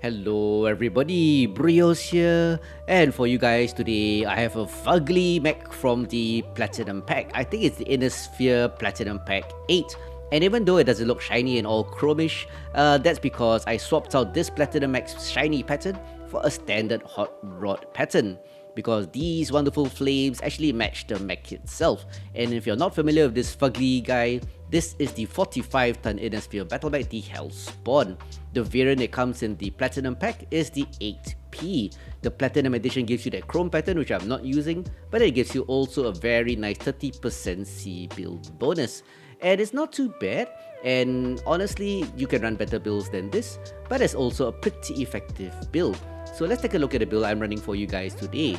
Hello everybody, BrioS here, and for you guys today, I have a fugly mech from the Platinum Pack. I think it's the Inner Sphere Platinum Pack 8. And even though it doesn't look shiny and all chromish, that's because I swapped out this Platinum Mech's shiny pattern for a standard hot rod pattern. Because these wonderful flames actually match the mech itself. And if you're not familiar with this fugly guy, this is the 45-ton Inner Sphere battle mech, the HellSpawn. The variant that comes in the Platinum Pack is the 8P. The Platinum Edition gives you that chrome pattern, which I'm not using, but it gives you also a very nice 30% C build bonus. And it's not too bad, and honestly, you can run better builds than this, but it's also a pretty effective build. So let's take a look at the build I'm running for you guys today.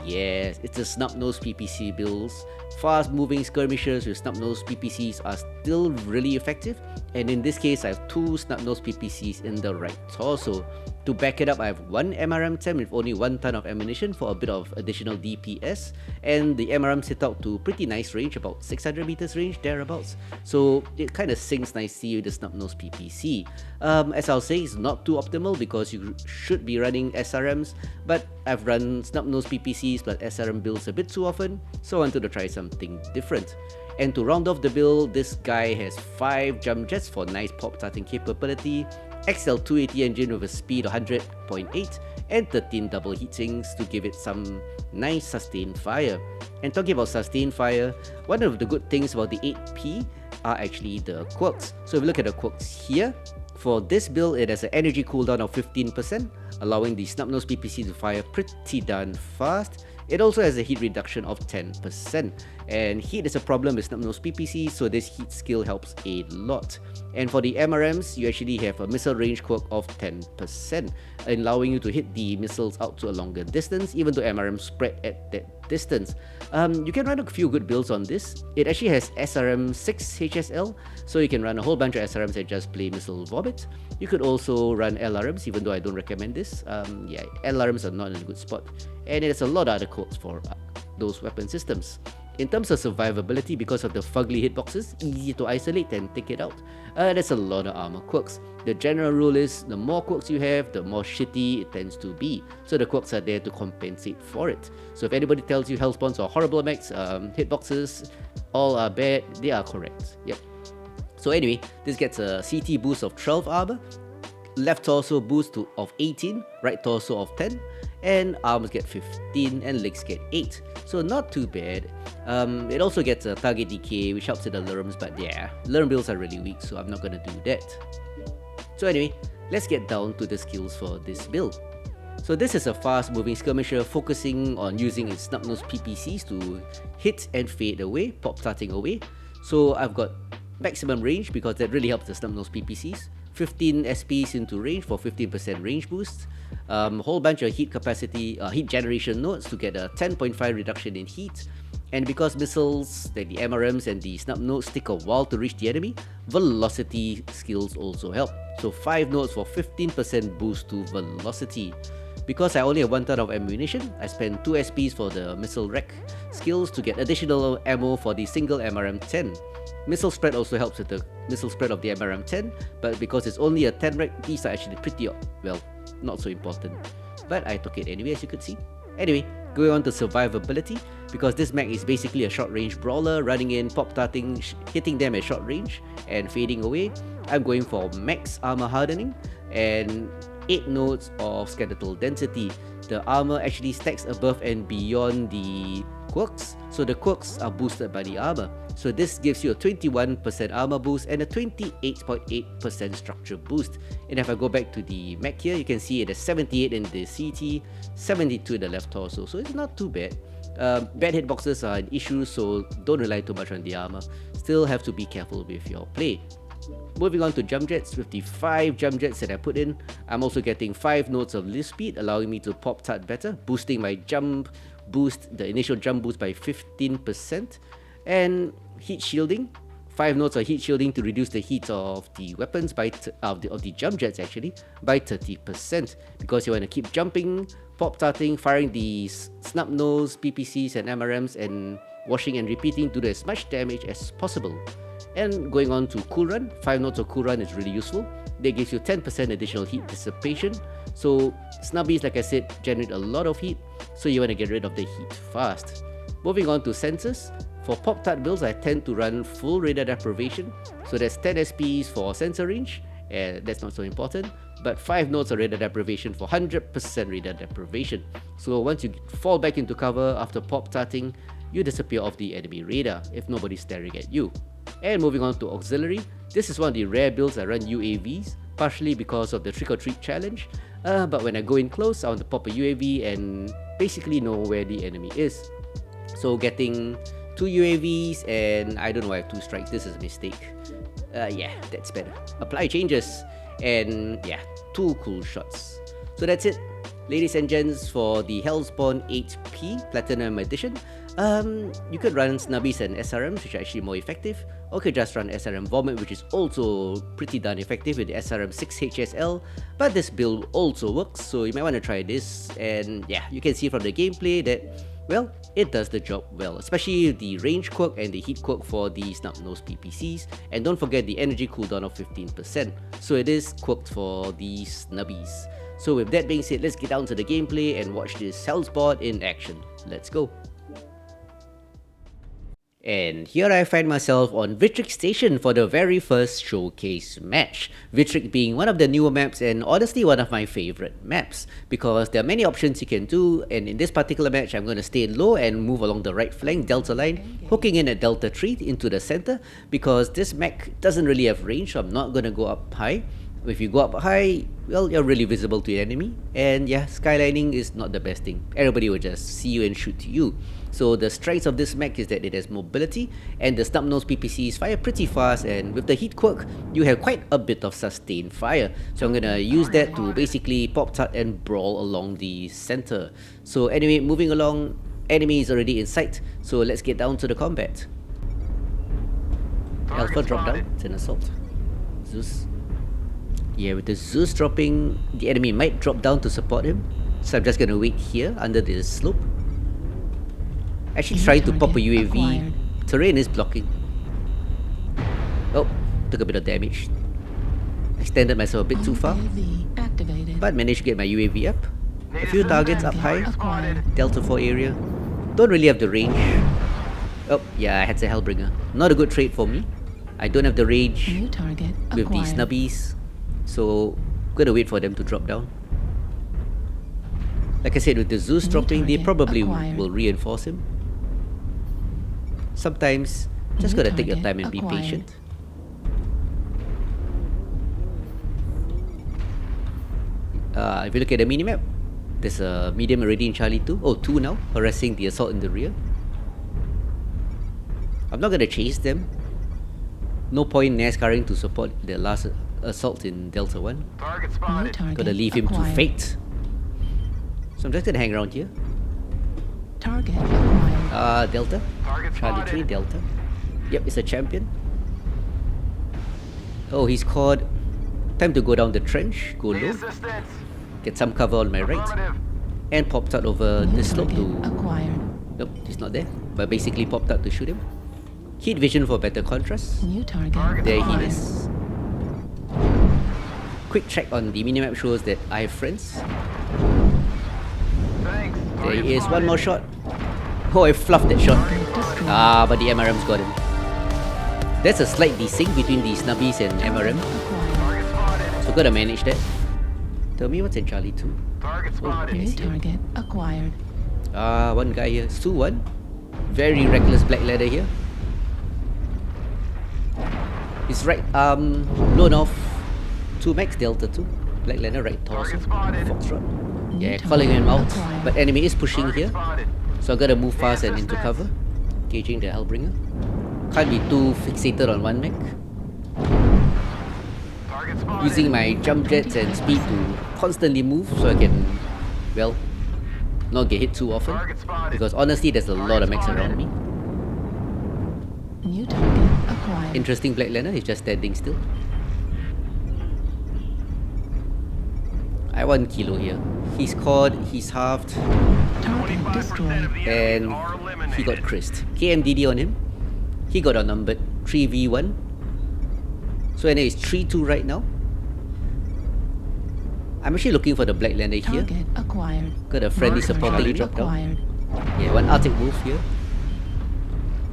Yes, it's a SnPPC builds. Fast moving skirmishers with SnPPCs are still really effective, and in this case I have two SnPPCs in the right torso. To back it up, I have one MRM10 with only 1 ton of ammunition for a bit of additional DPS, and the MRM sit out to pretty nice range, about 600 meters range, thereabouts. So it kind of syncs nicely with the SnPPC. As I'll say, it's not too optimal because you should be running SRMs, but I've run SnPPCs plus SRM builds a bit too often, so I wanted to try something different. And to round off the build, this guy has 5 jump jets for nice pop starting capability, XL280 engine with a speed of 100.8 and 13 double heat sinks to give it some nice sustained fire. And talking about sustained fire, one of the good things about the 8P are actually the quirks. So if you look at the quirks here, for this build it has an energy cooldown of 15%, allowing the SnPPC to fire pretty darn fast. It also has a heat reduction of 10%, and heat is a problem with SnPPC, so this heat skill helps a lot. And for the MRMs, you actually have a missile range quirk of 10%, allowing you to hit the missiles out to a longer distance, even though MRMs spread at that distance. You can run a few good builds on this. It actually has SRM6 HSL, so you can run a whole bunch of SRMs and just play missile vomit. You could also run LRMs, even though I don't recommend this. Yeah, LRMs are not in a good spot. And there's a lot of other quotes for those weapon systems. In terms of survivability, because of the fugly hitboxes, easy to isolate and take it out, there's a lot of armor quirks. The general rule is, the more quirks you have, the more shitty it tends to be. So the quirks are there to compensate for it. So if anybody tells you HellSpawns are horrible mechs, hitboxes, all are bad, they are correct. Yep. So anyway, this gets a CT boost of 12 armor, left torso boost of 18, right torso of 10, and arms get 15 and legs get 8. So not too bad. It also gets a target decay, which helps with the LRMs, but yeah, LRM builds are really weak, so I'm not gonna do that. So anyway, let's get down to the skills for this build. So this is a fast moving skirmisher focusing on using its SnPPCs to hit and fade away, pop starting away. So I've got maximum range because that really helps the SnPPCs. 15 SPs into range for 15% range boost. Whole bunch of heat capacity, heat generation nodes to get a 10.5 reduction in heat. And because missiles like the MRMs and the snub nodes take a while to reach the enemy, velocity skills also help. So 5 nodes for 15% boost to velocity. Because I only have 1 ton of ammunition, I spend 2 SPs for the missile wreck skills to get additional ammo for the single MRM10. Missile spread also helps with the missile spread of the MRM10, but because it's only a 10 wreck, these are actually pretty, well, not so important. But I took it anyway, as you could see. Anyway, going on to survivability, because this mech is basically a short range brawler, running in, pop starting, hitting them at short range, and fading away. I'm going for max armor hardening, and 8 nodes of skeletal density. The armor actually stacks above and beyond the quirks, so the quirks are boosted by the armor. So this gives you a 21% armor boost and a 28.8% structure boost. And if I go back to the mech here, you can see it is 78 in the CT, 72 in the left torso, so it's not too bad. Bad hitboxes are an issue, so don't rely too much on the armor. Still have to be careful with your play. Moving on to jump jets, with the 5 jump jets that I put in, I'm also getting 5 nodes of lift speed, allowing me to pop tart better, boosting my jump boost, the initial jump boost by 15%, and heat shielding, 5 nodes of heat shielding to reduce the heat of the weapons by of the jump jets actually by 30%, because you want to keep jumping, pop tarting, firing the snub nose PPCs and MRMs, and washing and repeating to do as much damage as possible. And going on to Cool Run, 5 nodes of Cool Run is really useful. They gives you 10% additional heat dissipation. So snubbies, like I said, generate a lot of heat, so you want to get rid of the heat fast. Moving on to sensors, for Pop-Tart builds I tend to run full radar deprivation, so that's 10 SPs for sensor range, and that's not so important, but 5 nodes of radar deprivation for 100% radar deprivation. So once you fall back into cover after Pop-Tarting, you disappear off the enemy radar if nobody's staring at you. And moving on to auxiliary, this is one of the rare builds I run UAVs, partially because of the trick or treat challenge, but when I go in close I want to pop a UAV and basically know where the enemy is. So getting 2 UAVs and I don't know why I have 2 strikes, this is a mistake. Yeah, that's better. Apply changes and yeah, 2 cool shots. So that's it, ladies and gents, for the HellSpawn 8P Platinum Edition. You could run Snubbies and SRMs, which are actually more effective, or you could just run SRM Vomit, which is also pretty darn effective with the SRM6 HSL, but this build also works, so you might want to try this. And yeah, you can see from the gameplay that, well, it does the job well, especially the range quirk and the heat quirk for the SnPPCs, and don't forget the energy cooldown of 15%, so it is quirked for the Snubbies. So with that being said, let's get down to the gameplay and watch this HellSpawn in action. Let's go. And here I find myself on Vitric Station for the very first showcase match. Vitric being one of the newer maps and honestly one of my favorite maps, because there are many options you can do, and in this particular match I'm going to stay low and move along the right flank Delta line, hooking in at Delta 3 into the center, because this mech doesn't really have range, so I'm not going to go up high. If you go up high, well, you're really visible to the enemy, and yeah, skylining is not the best thing. Everybody will just see you and shoot you. So the strengths of this mech is that it has mobility, and the SnPPCs fire pretty fast, and with the heat quirk, you have quite a bit of sustained fire. So I'm gonna use that to basically Pop-Tart and brawl along the center. So anyway, moving along, enemy is already in sight, so let's get down to the combat. Alpha drop down, it's an assault. Zeus. Yeah, with the Zeus dropping, the enemy might drop down to support him, so I'm just gonna wait here under the slope. Actually trying to pop a UAV. Terrain is blocking. Oh, took a bit of damage. Extended myself a bit too far, but managed to get my UAV up. A few targets up high. Delta 4 area. Don't really have the range. Oh, yeah, I had the Hellbringer. Not a good trade for me. I don't have the range with the snubbies, so I'm gonna wait for them to drop down. Like I said, with the Zeus dropping, they probably will reinforce him. Sometimes, just gotta take your time and be patient. If you look at the minimap, there's a medium already in Charlie 2. Oh, 2 now, harassing the assault in the rear. I'm not gonna chase them. No point NASCARing to support the last assault in Delta 1. Gotta leave him to fate. So I'm just gonna hang around here. Delta. Charlie 3, Delta. Yep, it's a champion. Oh, he's called. Time to go down the trench, go low. Get some cover on my right. And popped out over this slope to... Nope, he's not there. But basically popped out to shoot him. Heat vision for better contrast. There he is. Quick check on the minimap shows that I have friends. There he is, one more shot. Oh, I fluffed that shot. But the MRM's got him. There's a slight desync between the snubbies and MRM, so gotta manage that. Tell me what's in Charlie 2. Acquired. One guy here. Su1. Very reckless black ladder here. He's right blown off 2 mechs, Delta 2. Black ladder right torso. Foxtrot. Yeah, calling him out. But enemy is pushing here, so I gotta move fast and into cover. Engaging the Hellbringer. Can't be too fixated on one mech. Using my jump jets and speed to constantly move so I can, well, not get hit too often. Because honestly, there's a lot of mechs around me. New target acquired. Interesting black lander, he's just standing still. I want Kilo here. He's caught, he's halved, Target destroyed. and he got Christ. KMDD on him. He got outnumbered 3v1. So anyway, it's 3-2 right now. I'm actually looking for the Black Lander here. Target acquired. Got a friendly support Target that drop down. acquired. Yeah, one Arctic Wolf here.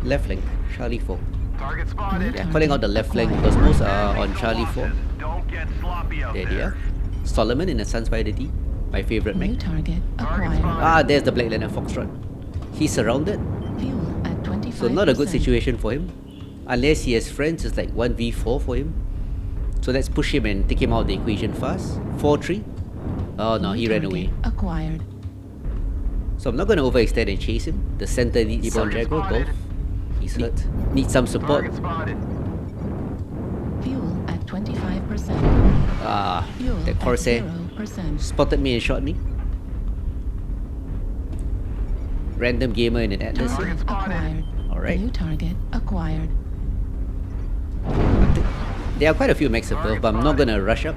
Left flank, Charlie 4. Target spotted. Yeah, calling out the left flank because most are on Charlie 4. Don't get sloppy out There they there. are. Solomon in the Sunspider D, my favorite New mech. target Target acquired. spotted. Ah, there's the Black Lander Foxtrot. He's surrounded, Fuel at 25%. so not a good situation for him. Unless he has friends, it's like 1v4 for him. So let's push him and take him out of the equation fast. 4-3. Oh no, New he ran target away. Acquired. So I'm not going to overextend and chase him. The center needs some Target Jaguar, Golf. spotted. He's hurt. Needs some support. Target spotted. Fuel at 25%. Ah, Fuel that at Corsair 0%. spotted me and shot me. Random gamer in an Atlas here. Target acquired. Alright. New target acquired. There are quite a few mechs above, but I'm not gonna rush up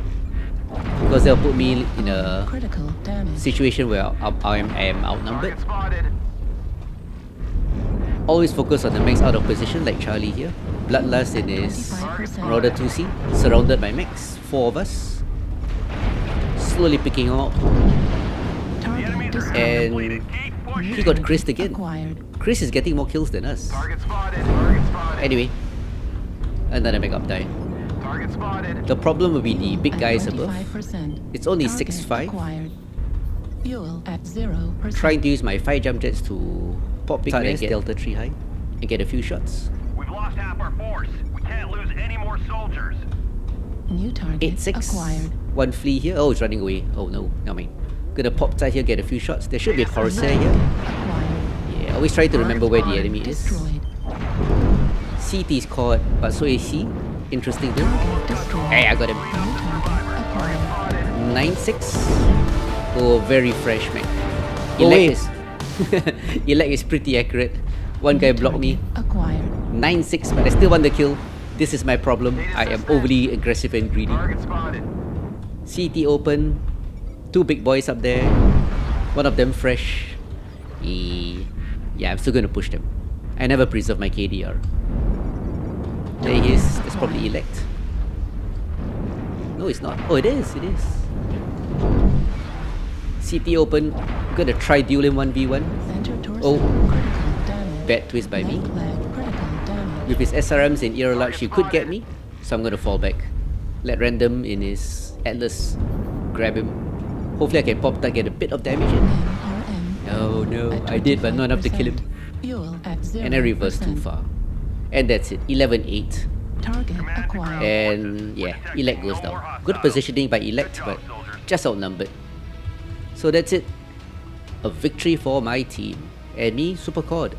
because they'll put me in a Critical damage. situation where I am outnumbered. Target spotted. Always focus on the mechs out of position, like Charlie here. Bloodlust in his 25%. Marauder 2C, surrounded by mechs, 4 of us. Slowly picking out, The Target enemies are destroyed. completed. Keep pushing. he got Chris again. Acquired. Chris is getting more kills than us. Target spotted. Target spotted. Anyway, another mech up die. Target spotted. The problem will be the big At guys above. 25%. It's only Target 6-5. acquired. Fuel at 0%. Trying to use my 5 jump jets to pop big Target mechs, get Delta 3 high, and get a few shots. We've lost half our force. We can't lose any more soldiers. New target 8-6. acquired. One flea here. Oh, it's running away. Oh no, no mind. Gonna pop tight here, get a few shots. There should be a Corsair here. Acquired. Yeah, always try to remember where the enemy is. Destroyed. CT is caught, but so is he. Interesting too. Target destroyed. Hey, I got him. New target acquired. 9-6. Oh, very fresh, man. Oh, wait. Elect is pretty accurate. One guy blocked me. Acquired. 9-6, but I still want the kill. This is my problem. I am overly aggressive and greedy. Target spotted. CT open. 2 big boys up there. One of them fresh. Yeah, I'm still gonna push them. I never preserve my KDR. There he is. That's probably Elect. No, it's not. Oh, it is. It is. CT open. Gonna try duel him 1v1. Center torso. Oh. Critical damage. Bad twist by me. Left leg critical damage. With his SRMs in ear large, he could get me. So I'm gonna fall back. Let random in his Atlas grab him. Hopefully I can pop that, get a bit of damage in. MRM. Oh no, At I did, but not enough to kill him. 25%. Fuel at 0%. And I reversed too far. And that's it, 11-8. Target acquired. And yeah, Elect goes down. Good positioning by Elect, but just outnumbered. So that's it. A victory for my team. And me, Super Cord.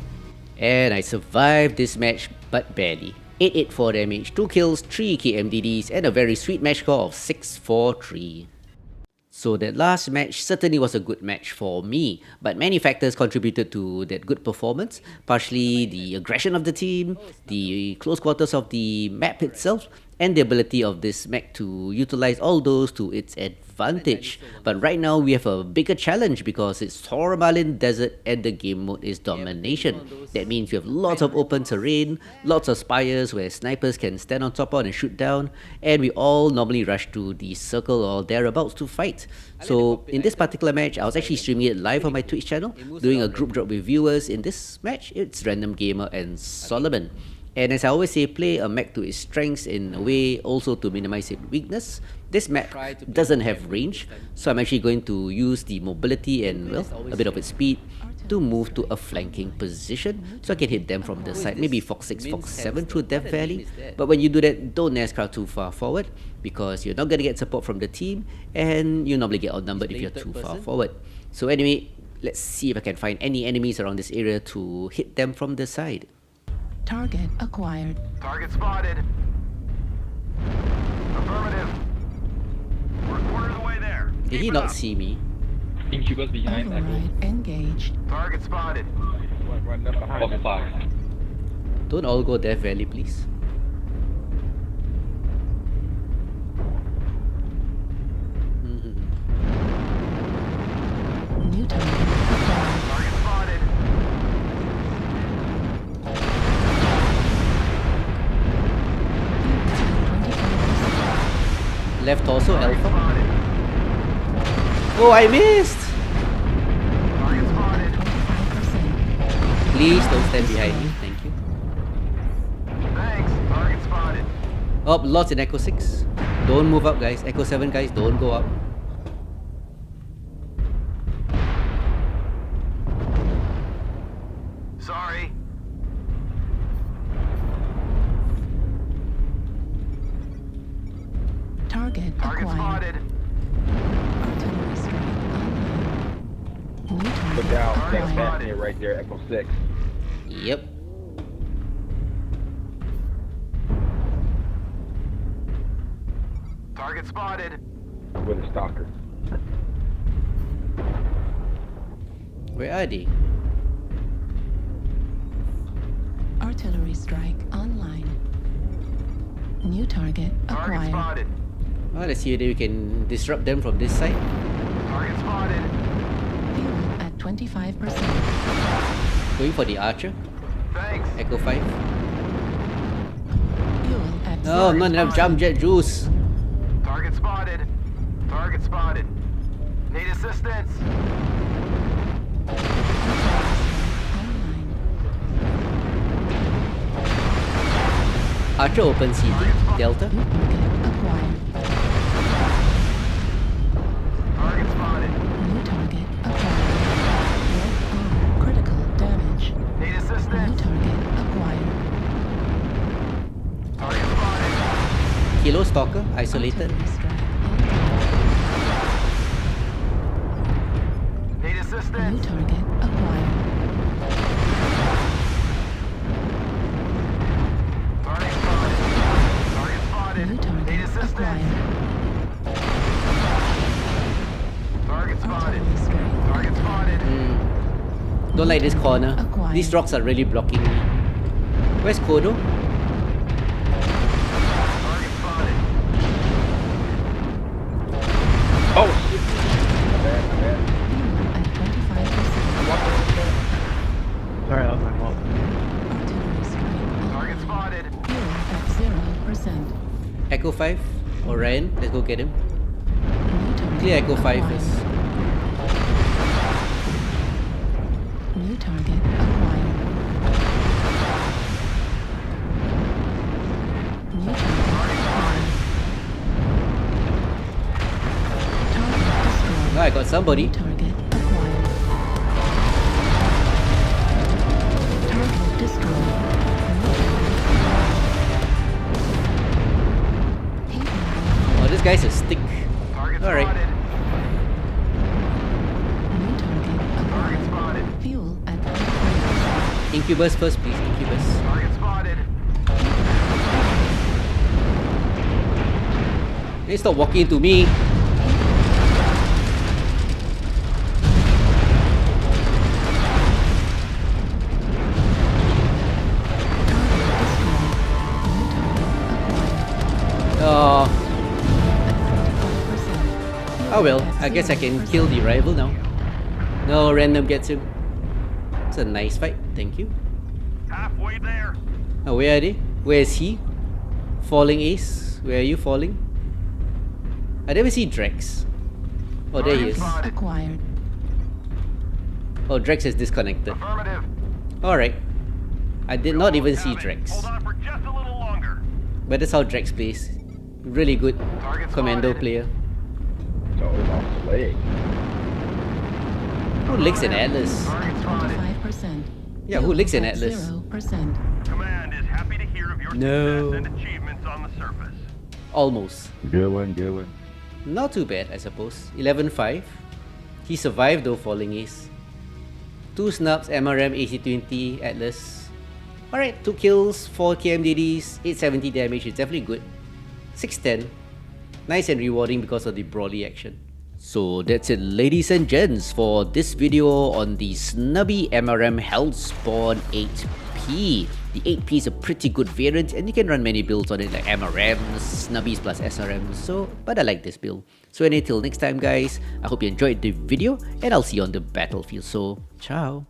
And I survived this match, but barely. 884 damage, 2 kills, 3 KMDDs, and a very sweet match score of 6-4-3. So that last match certainly was a good match for me, but many factors contributed to that good performance. Partially the aggression of the team, the close quarters of the map itself, and the ability of this mech to utilize all those to its advantage. But right now we have a bigger challenge because it's Tormalin Desert and the game mode is Domination. That means you have lots of open terrain, lots of spires where snipers can stand on top of and shoot down, and we all normally rush to the circle or thereabouts to fight. So in this particular match, I was actually streaming it live on my Twitch channel, doing a group drop with viewers. In this match, it's Random Gamer and Solomon. And as I always say, play a mech to its strengths in a way also to minimize its weakness. This map doesn't have range, so I'm actually going to use the mobility and, well, a bit of its speed to move to a flanking position so I can hit them from the side, maybe Fox 6, Fox 7 through Death Valley. But when you do that, don't NASCAR too far forward because you're not going to get support from the team and you normally get outnumbered if you're too far forward. So anyway, let's see if I can find any enemies around this area to hit them from the side. Target acquired. Target spotted. Affirmative. We're a quarter of the way there. Did he Keep it not up. see me? Incuba's behind Echo. Override engaged. Target spotted. Right left behind. Box 5. Don't all go Death Valley, please. Oh, I missed! Target spotted. 25%. Please don't stand behind me. Thank you. Thanks. Target spotted. Oh, lots in Echo 6. Don't move up, guys. Echo 7, guys, don't go up. Sorry. Target Target acquired. spotted. Artillery strike online. New target Look out, Target that's acquired. spotted. happening right there, Echo 6. Yep. Target spotted. With a stalker. Where are they? Artillery strike online. New target Target acquired. spotted. Well, let's see whether we can disrupt them from this side. Target spotted. Fuel at 25%. Going for the archer. Thanks. Echo 5. Fuel at No, not enough jump jet juice. Target spotted. Target spotted. Need assistance. online. Archer open CT. Delta. New target acquired. Target spotted. New target acquired. Red arm critical damage. Need New assistance. target acquired. Target spotted. Kilo Stalker isolated. Artillery strike Need incoming. New assistance. target acquired. Target spotted. Target spotted. New Need target assistance. acquired. Target spotted. Artillery strike Target spotted. Don't like this corner. Acquired. These rocks are really blocking me. Where's Kodo? Target spotted. Oh shit! Bad, bad. Fuel at 25%. Sorry, that was my fault. Artillery strike Target online. spotted. Fuel at 0%. Echo 5. Orion. Let's go get him. New target Clear Echo 5 acquired. first. New target acquired. New target acquired. Target destroyed. Oh, I got somebody. New target acquired. Target destroyed. Heat level. Oh, this guy's a stick. Target Alright. spotted. New target Target acquired. spotted. Fuel at 25%. Incubus first, please. Incubus. Target spotted. Hey, stop walking into me. Oh, oh well. I guess I can kill the rival now. No, random gets him. It's a nice fight. Thank you. Halfway there. Oh, where are they? Where is he? Falling Ace? Where are you falling? I never see Drex. Oh, there he is. Acquired. Oh, Drex is disconnected. Affirmative. Alright. I did not even see Almost have it. Drex. Hold on for just a little longer. But that's how Drex plays. Really good Target commando spotted. player. So he lost a leg. Who licks an Atlas? Target spotted. 25%. Yeah, who licks an At Atlas? 0%. Command is happy to hear of your No. success and achievements on the surface. Almost. Good one, good one. Not too bad, I suppose. 11-5. He survived though, Falling Ace. 2 snubs, MRM, AC-20, Atlas. Alright, 2 kills, 4 KMDDs, 870 damage. It's definitely good. 610. Nice and rewarding because of the brawly action. So that's it, ladies and gents, for this video on the Snub+MRM HellSpawn 8P. The 8P is a pretty good variant and you can run many builds on it like MRMs, Snubbies plus SRMs, but I like this build. So until next time guys, I hope you enjoyed the video and I'll see you on the battlefield. So, ciao!